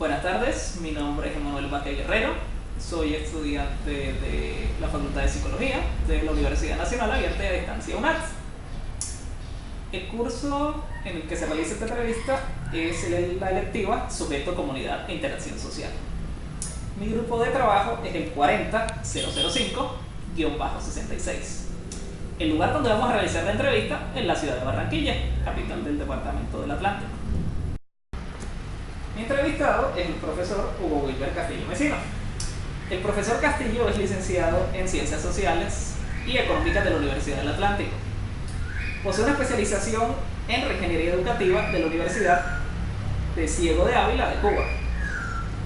Buenas tardes, mi nombre es Emanuel Vázquez Guerrero, soy estudiante de la Facultad de Psicología de la Universidad Nacional Abierta y a Distancia UNAD. El curso en el que se realiza esta entrevista es la electiva Sujeto, Comunidad e Interacción Social. Mi grupo de trabajo es el 40005-66. El lugar donde vamos a realizar la entrevista es la ciudad de Barranquilla, capital del departamento del Atlántico. Mi entrevistado es el profesor Hugo Wilber Castillo Mesino. El profesor Castillo es licenciado en Ciencias Sociales y Económicas de la Universidad del Atlántico. Posee una especialización en Reingeniería Educativa de la Universidad de Ciego de Ávila de Cuba.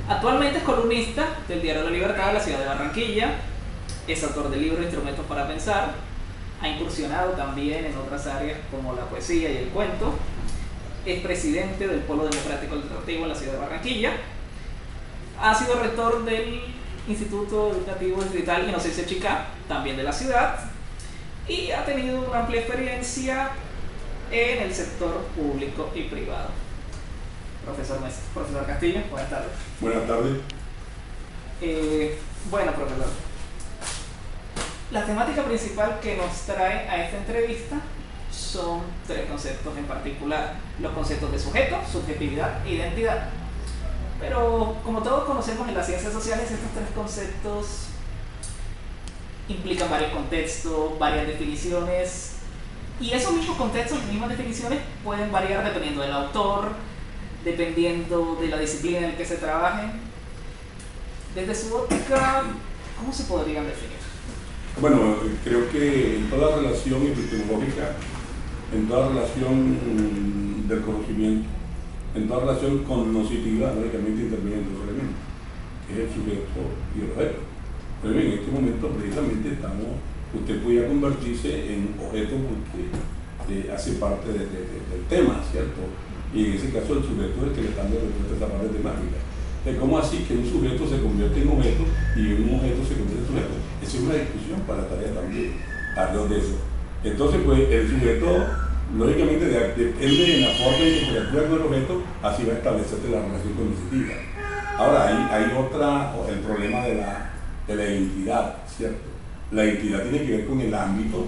Actualmente es columnista del Diario La Libertad de la ciudad de Barranquilla, es autor del libro Instrumentos para Pensar, ha incursionado también en otras áreas como la poesía y el cuento, es presidente del Polo Democrático Alternativo en la ciudad de Barranquilla, ha sido rector del Instituto Educativo Distrital Inocencio Chicá, también de la ciudad, y ha tenido una amplia experiencia en el sector público y privado. Profesor Castillo, buenas tardes. Buenas tardes. Bueno, profesor, la temática principal que nos trae a esta entrevista son tres conceptos en particular: los conceptos de sujeto, subjetividad e identidad. Pero como todos conocemos en las ciencias sociales, estos tres conceptos implican varios contextos, varias definiciones, y esos mismos contextos, las mismas definiciones pueden variar dependiendo del autor, dependiendo de la disciplina en la que se trabajen. Desde su óptica, ¿cómo se podrían definir? Bueno, creo que en toda relación epistemológica, en toda relación del conocimiento, en toda relación cognoscitiva, lógicamente intervienen dos elementos, que es el sujeto y el objeto. Pero bien, en este momento precisamente usted podría convertirse en objeto porque hace parte del tema, ¿cierto? Y en ese caso el sujeto es el que le está dando respuesta a esa parte temática. ¿Cómo así que un sujeto se convierte en objeto y un objeto se convierte en sujeto? Esa es una discusión para la tarea también, alrededor de eso. Entonces, pues, el sujeto, lógicamente, depende de la forma en que interactúa con el objeto, así va a establecerse la relación cognitiva. Ahora, hay el problema de la identidad, ¿cierto? La identidad tiene que ver con el ámbito,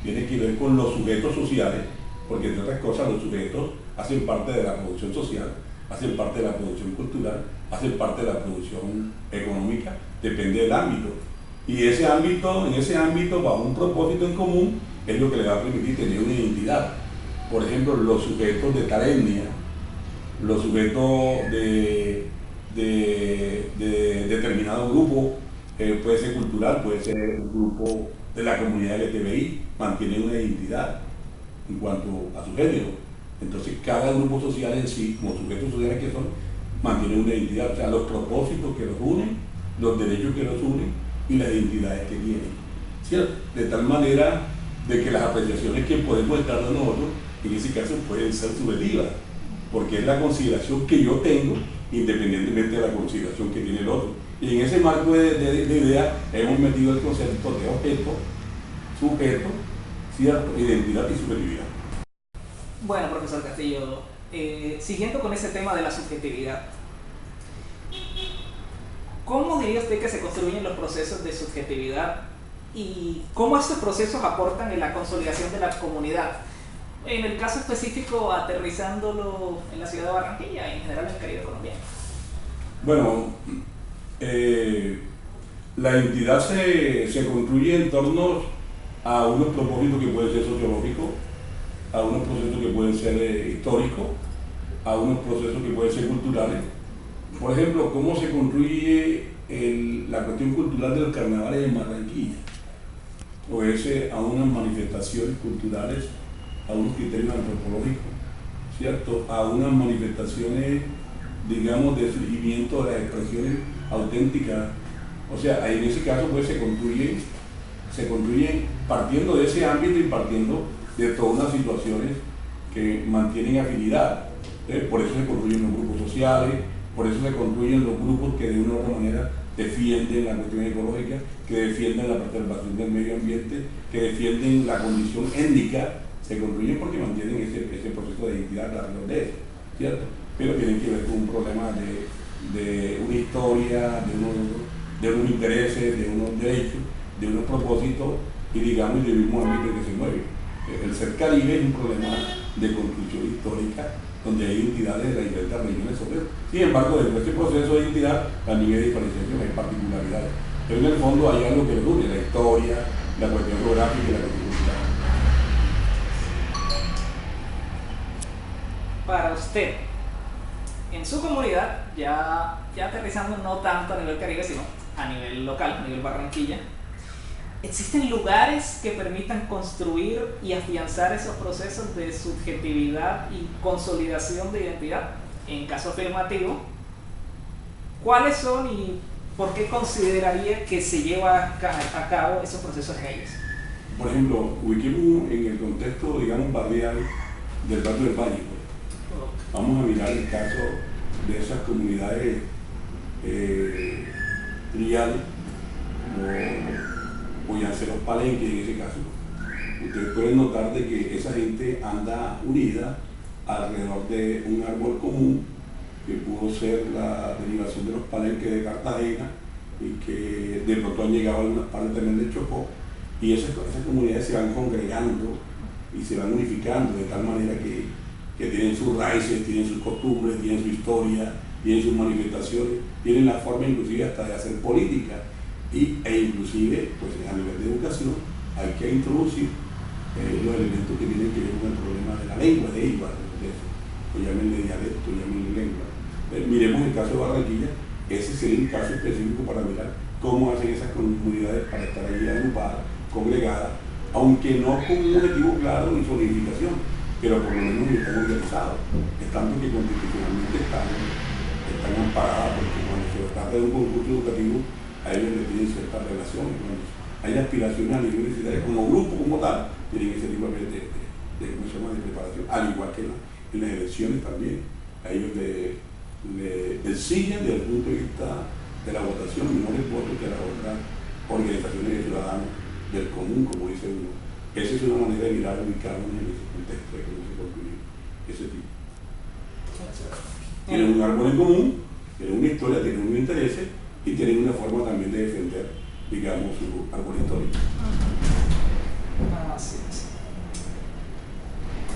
tiene que ver con los sujetos sociales, porque entre otras cosas los sujetos hacen parte de la producción social, hacen parte de la producción cultural, hacen parte de la producción económica, depende del ámbito. Y en ese ámbito, bajo un propósito en común, es lo que le va a permitir tener una identidad. Por ejemplo, los sujetos de tal etnia, los sujetos de determinado grupo, puede ser cultural, puede ser un grupo de la comunidad LGTBI, mantienen una identidad en cuanto a su género. Entonces, cada grupo social en sí, como sujetos sociales que son, mantiene una identidad, o sea, los propósitos que los unen, los derechos que los unen y las identidades que tienen, ¿cierto? De tal manera de que las apreciaciones que podemos estar dando nosotros, en ese caso, pueden ser subjetivas, porque es la consideración que yo tengo, independientemente de la consideración que tiene el otro. Y en ese marco de ideas hemos metido el concepto de objeto, sujeto, ¿cierto? Identidad y subjetividad. Bueno, profesor Castillo, siguiendo con ese tema de la subjetividad, ¿cómo diría usted que se construyen los procesos de subjetividad y cómo estos procesos aportan en la consolidación de la comunidad? En el caso específico, aterrizándolo en la ciudad de Barranquilla y en general en el Caribe colombiano. Bueno, la identidad se construye en torno a unos propósitos que pueden ser sociológicos, a unos procesos que pueden ser históricos, a unos procesos que pueden ser culturales. Por ejemplo, cómo se construye la cuestión cultural de los carnavales en Barranquilla. Pues a unas manifestaciones culturales, a unos criterios antropológicos, ¿cierto? A unas manifestaciones, digamos, de surgimiento de las expresiones auténticas. O sea, en ese caso pues se construyen partiendo de ese ámbito y partiendo de todas unas situaciones que mantienen afinidad. Por eso se construyen los grupos sociales, por eso se construyen los grupos que de una u otra manera defienden la cuestión ecológica, que defienden la preservación del medio ambiente, que defienden la condición étnica, se construyen porque mantienen ese proceso de identidad alrededor de eso, ¿cierto? pero tienen que ver con un problema de una historia, de unos intereses, de unos derechos, de unos propósitos y digamos del mismo ámbito en que se mueve. El ser Caribe es un problema de construcción histórica donde hay identidades de las diferentes regiones sobre eso. Sin embargo, dentro de este proceso de identidad también hay diferenciación, hay particularidades. Pero en el fondo hay algo que lo une, la historia, la cuestión geográfica y la cuestión cultural. Para usted, en su comunidad, ya aterrizando no tanto a nivel Caribe, sino a nivel local, a nivel Barranquilla, ¿existen lugares que permitan construir y afianzar esos procesos de subjetividad y consolidación de identidad? En caso afirmativo, ¿cuáles son y por qué consideraría que se lleva a cabo esos procesos en ellos? Por ejemplo, ubiquemos en el contexto, digamos, barrial del barrio del Valle. Vamos a mirar el caso de esas comunidades triales, como Llanceros Palenque en ese caso. Ustedes pueden notar de que esa gente anda unida alrededor de un árbol común que pudo ser la derivación de los palenques de Cartagena y que de pronto han llegado a algunas partes también de Chocó, y esas comunidades se van congregando y se van unificando de tal manera que tienen sus raíces, tienen sus costumbres, tienen su historia, tienen sus manifestaciones, tienen la forma inclusive hasta de hacer política e inclusive pues, a nivel de educación hay que introducir los elementos que tienen que ver con el problema de la lengua de ellos, o llámenle dialecto, llámenle lengua. Miremos el caso de Barranquilla, ese sería un caso específico para mirar cómo hacen esas comunidades para estar allí agrupadas, congregadas, aunque no con un objetivo claro ni solidificación, pero por lo menos están organizados, es tanto que constitucionalmente están amparadas, porque cuando se trata de un concurso educativo a ellos les tienen ciertas relaciones, cuando hay aspiraciones a nivel universitario como grupo, como tal, tienen ese tipo de preparación, al igual que en las elecciones también, a ellos les siguen desde el punto de vista de la votación menores votos que las otras organizaciones de ciudadanos del común, como dice uno. Esa es una manera de mirar, ubicarnos en ese contexto de cómo se construye ese tipo. Tienen un árbol en común, tienen una historia, tienen unos intereses y tienen una forma también de defender, digamos, su árbol histórico. Así es.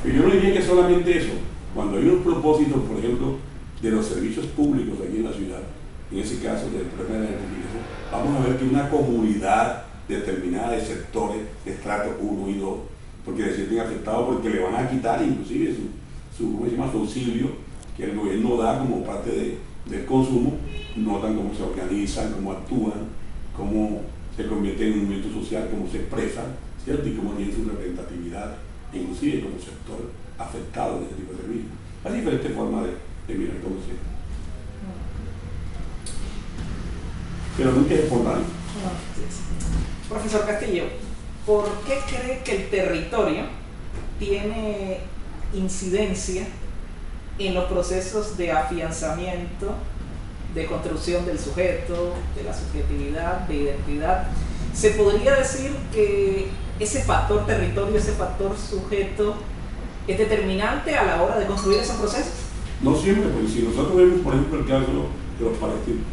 Pero yo no diría que solamente eso. Cuando hay unos propósitos, por ejemplo, de los servicios públicos aquí en la ciudad, en ese caso del problema de la identificación, vamos a ver que una comunidad determinada de sectores de estrato 1 y 2, porque se sienten afectados porque le van a quitar inclusive su auxilio que el gobierno da como parte del consumo, notan cómo se organizan, cómo actúan, cómo se convierten en un movimiento social, cómo se expresan, ¿cierto? Y cómo tienen su representatividad, inclusive como sector afectado de ese tipo de servicios. Hay diferentes formas de mirar cómo se... Pero nunca es espontáneo. Profesor Castillo, ¿por qué cree que el territorio tiene incidencia en los procesos de afianzamiento, de construcción del sujeto, de la subjetividad, de identidad? ¿Se podría decir que ese factor territorio, ese factor sujeto, es determinante a la hora de construir esos procesos? No siempre, porque si nosotros vemos, por ejemplo, el caso de los palestinos,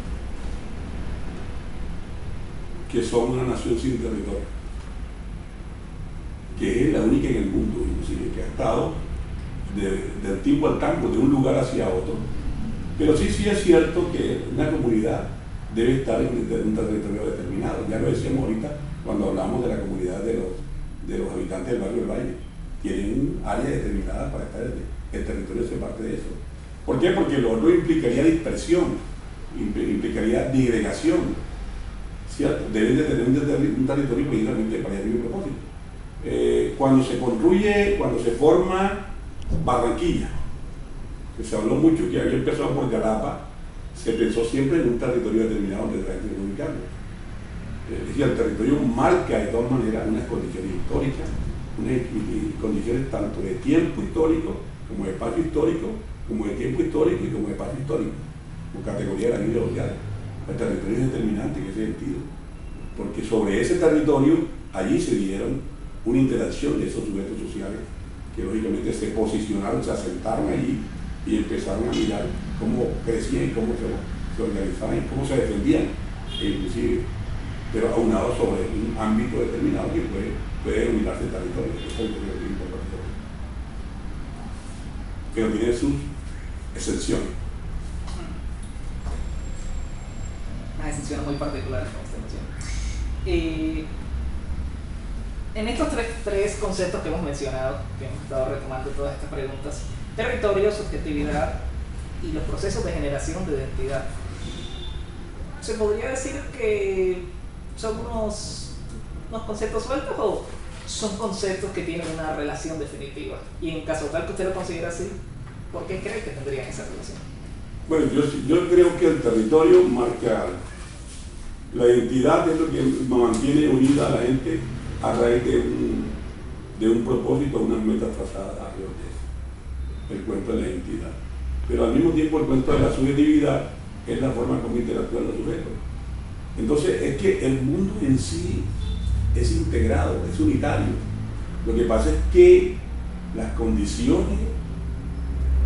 que son una nación sin territorio, que es la única en el mundo, inclusive, que ha estado del tiempo al tiempo, de un lugar hacia otro. Pero sí es cierto que una comunidad debe estar en un territorio determinado. Ya lo decíamos ahorita cuando hablamos de la comunidad de los habitantes del barrio del Valle. Tienen áreas determinadas para estar, el territorio se parte de eso. ¿Por qué? Porque lo otro implicaría dispersión, implicaría disgregación, ¿cierto? Deben de tener un territorio precisamente para el mismo propósito. Cuando se construye, cuando se forma Barranquilla, que se habló mucho que había empezado por Galapa, se pensó siempre en un territorio determinado donde la gente no ubicarlo. Es decir, el territorio marca de todas maneras unas condiciones históricas, unas condiciones tanto de tiempo histórico, como de espacio histórico, como de tiempo histórico y como de espacio histórico, como categoría de la Biblia social. El territorio es determinante en ese sentido, porque sobre ese territorio allí se dieron una interacción de esos sujetos sociales que lógicamente se posicionaron, se asentaron allí y empezaron a mirar cómo crecían y cómo se organizaban y cómo se defendían, inclusive, pero aunado sobre un ámbito determinado que puede denominarse territorio, pero tiene sus excepciones. Unas excepciones muy particulares, como usted menciona. En estos tres conceptos que hemos mencionado, que hemos estado retomando todas estas preguntas: territorio, subjetividad y los procesos de generación de identidad, ¿se podría decir que son unos conceptos sueltos o son conceptos que tienen una relación definitiva? Y en caso tal que usted lo considere así, ¿por qué cree que tendrían esa relación? Bueno, yo creo que el territorio marca algo. La identidad es lo que mantiene unida a la gente a raíz de un propósito, unas metas trazadas alrededor de eso. El cuento de la identidad. Pero al mismo tiempo el cuento de la subjetividad es la forma como interactúan los sujetos. Entonces es que el mundo en sí es integrado, es unitario. Lo que pasa es que las condiciones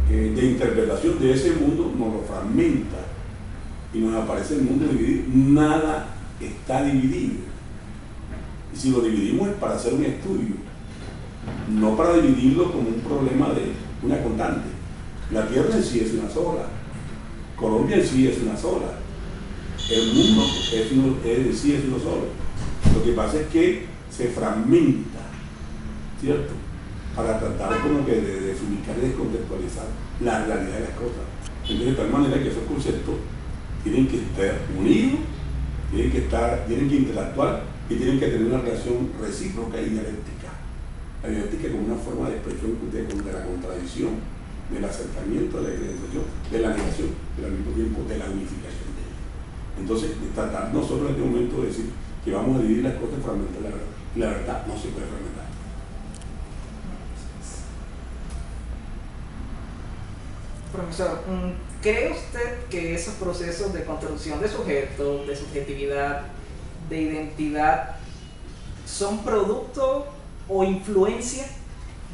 de interpretación de ese mundo nos lo fragmenta y nos aparece el mundo dividido. Nada está dividido. Y si lo dividimos es para hacer un estudio, no para dividirlo como un problema de una constante. La Tierra en sí es una sola, Colombia en sí es una sola, el mundo en sí es uno solo. Lo que pasa es que se fragmenta, ¿cierto? Para tratar como que de desubicar y descontextualizar la realidad de las cosas. Entonces, de tal manera que esos conceptos tienen que estar unidos, tienen que interactuar y tienen que tener una relación recíproca y dialéctica. La dialéctica como una forma de expresión de la contradicción, del acercamiento, de la diferenciación, de la negación, pero al mismo tiempo de la unificación de ella. Entonces, tratar nosotros en este momento de decir que vamos a dividir las cosas y fragmentar la verdad. La verdad no se puede fragmentar. Profesor, ¿cree usted que esos procesos de construcción de sujeto, de subjetividad, de identidad, son producto o influencia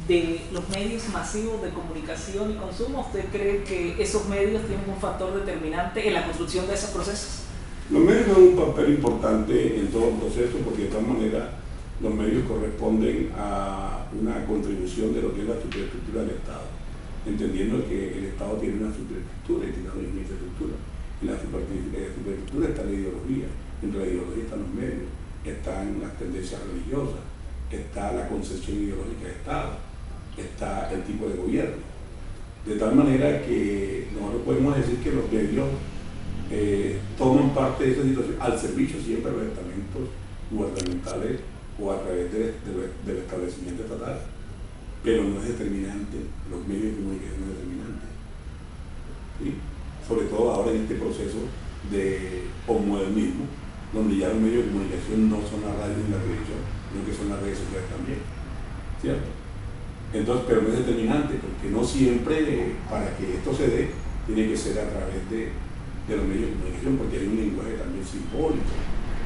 de los medios masivos de comunicación y consumo? ¿Usted cree que esos medios tienen un factor determinante en la construcción de esos procesos? Los medios juegan un papel importante en todo el proceso porque de tal manera los medios corresponden a una contribución de lo que es la superestructura del Estado, entendiendo que el Estado tiene una superestructura y tiene una infraestructura. En la superestructura está la ideología, entre la ideología están los medios, están las tendencias religiosas, está la concepción ideológica de Estado, está el tipo de gobierno. De tal manera que nosotros podemos decir que los medios toman parte de esa situación al servicio siempre de los estamentos gubernamentales o a través del establecimiento estatal, pero no es determinante, los medios de comunicación no es determinante. ¿Sí? Sobre todo ahora en este proceso de posmodernismo, donde ya los medios de comunicación no son la radio ni la televisión, sino que son las redes sociales también, ¿cierto? Entonces, pero no es determinante, porque no siempre para que esto se dé, tiene que ser a través de los medios de comunicación, porque hay un lenguaje también simbólico,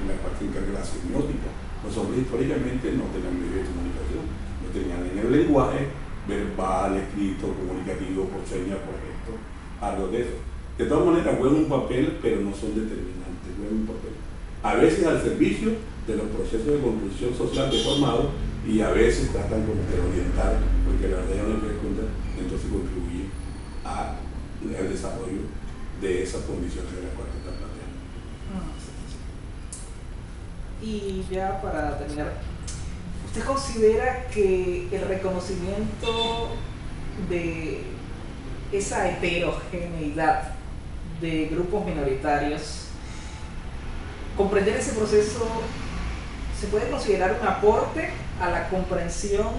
en la cual se encarga la semiótica. Los hombres históricamente no tenían medios de comunicación, no tenían en el lenguaje verbal, escrito, comunicativo, por señas, por gesto, algo de eso. De todas maneras juegan un papel, pero no son determinantes, juegan un papel. A veces al servicio de los procesos de construcción social deformados y a veces tratan como de orientar, porque la verdad ya no les cuenta, entonces contribuye al desarrollo de esas condiciones de las cuales están planteando. Y ya para terminar, ¿usted considera que el reconocimiento de esa heterogeneidad de grupos minoritarios, comprender ese proceso, se puede considerar un aporte a la comprensión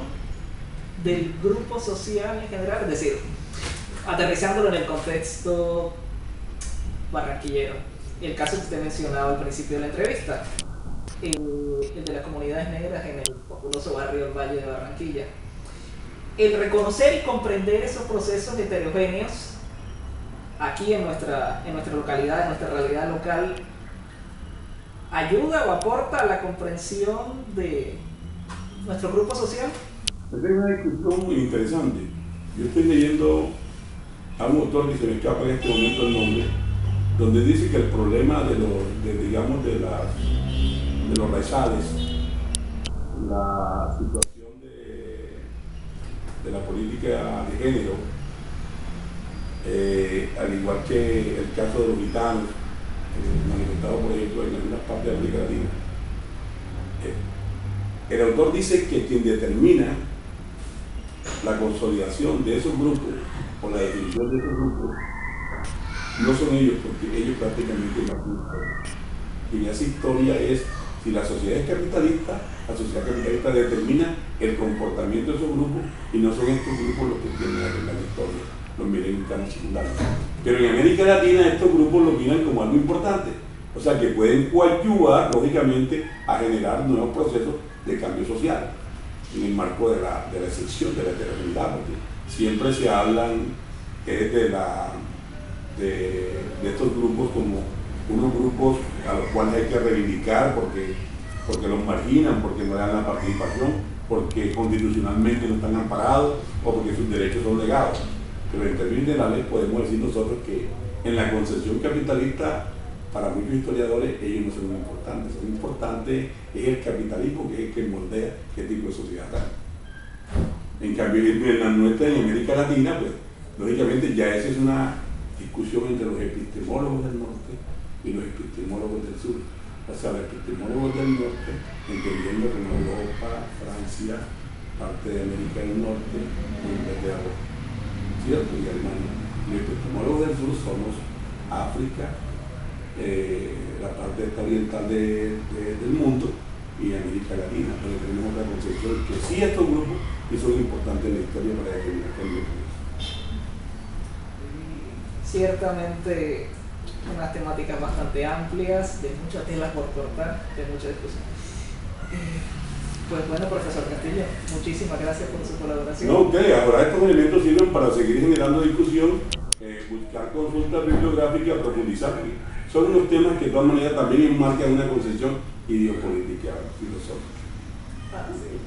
del grupo social en general? Es decir, aterrizándolo en el contexto barranquillero, el caso que usted mencionaba al principio de la entrevista, el de las comunidades negras en el populoso barrio del Valle de Barranquilla. El reconocer y comprender esos procesos heterogéneos aquí en nuestra localidad, en nuestra realidad local, ¿ayuda o aporta a la comprensión de nuestro grupo social? Esta es una discusión muy interesante. Yo estoy leyendo a un autor que se me escapa en este momento el nombre, donde dice que el problema de los raizales, la situación de la política de género, al igual que el caso de los gitanos, manifestado por ejemplo en algunas partes de América Latina, el autor dice que quien determina la consolidación de esos grupos o la definición de esos grupos no son ellos, porque ellos prácticamente no hacen historia. Y esa historia es, si la sociedad es capitalista, la sociedad capitalista determina el comportamiento de esos grupos y no son estos grupos los que tienen que arreglar la historia, los miren tan secundarios. Pero en América Latina estos grupos los miran como algo importante, o sea que pueden coadyuvar, lógicamente, a generar nuevos procesos de cambio social en el marco de la excepción, de la heterogeneidad, porque siempre se hablan de estos grupos como unos grupos a los cuales hay que reivindicar porque los marginan, porque no dan la participación, porque constitucionalmente no están amparados o porque sus derechos son negados. Pero en términos generales podemos decir nosotros que en la concepción capitalista, para muchos historiadores, ellos no son importantes. Lo importante es el capitalismo, que es el que moldea qué tipo de sociedad está. En cambio, en la nuestra, en América Latina, pues, lógicamente ya esa es una discusión entre los epistemólogos del norte y los epistemólogos del sur. O sea, los epistemólogos del norte, entendiendo como Europa, Francia, parte de América del Norte, Inglaterra, ¿cierto? Y Alemania. Los epistemólogos del sur somos África, la parte oriental del mundo y América Latina, donde tenemos la concepción que sí estos grupos y son importantes en la historia para determinar cambios. Ciertamente unas temáticas bastante amplias, de mucha tela por cortar, de mucha discusión. Pues bueno, profesor Castillo, muchísimas gracias por su colaboración. No, ahora estos elementos sirven para seguir generando discusión, buscar consultas bibliográficas, profundizar. Son unos temas que de todas maneras también enmarcan una concepción ideopolítica filosófica. Ah, sí.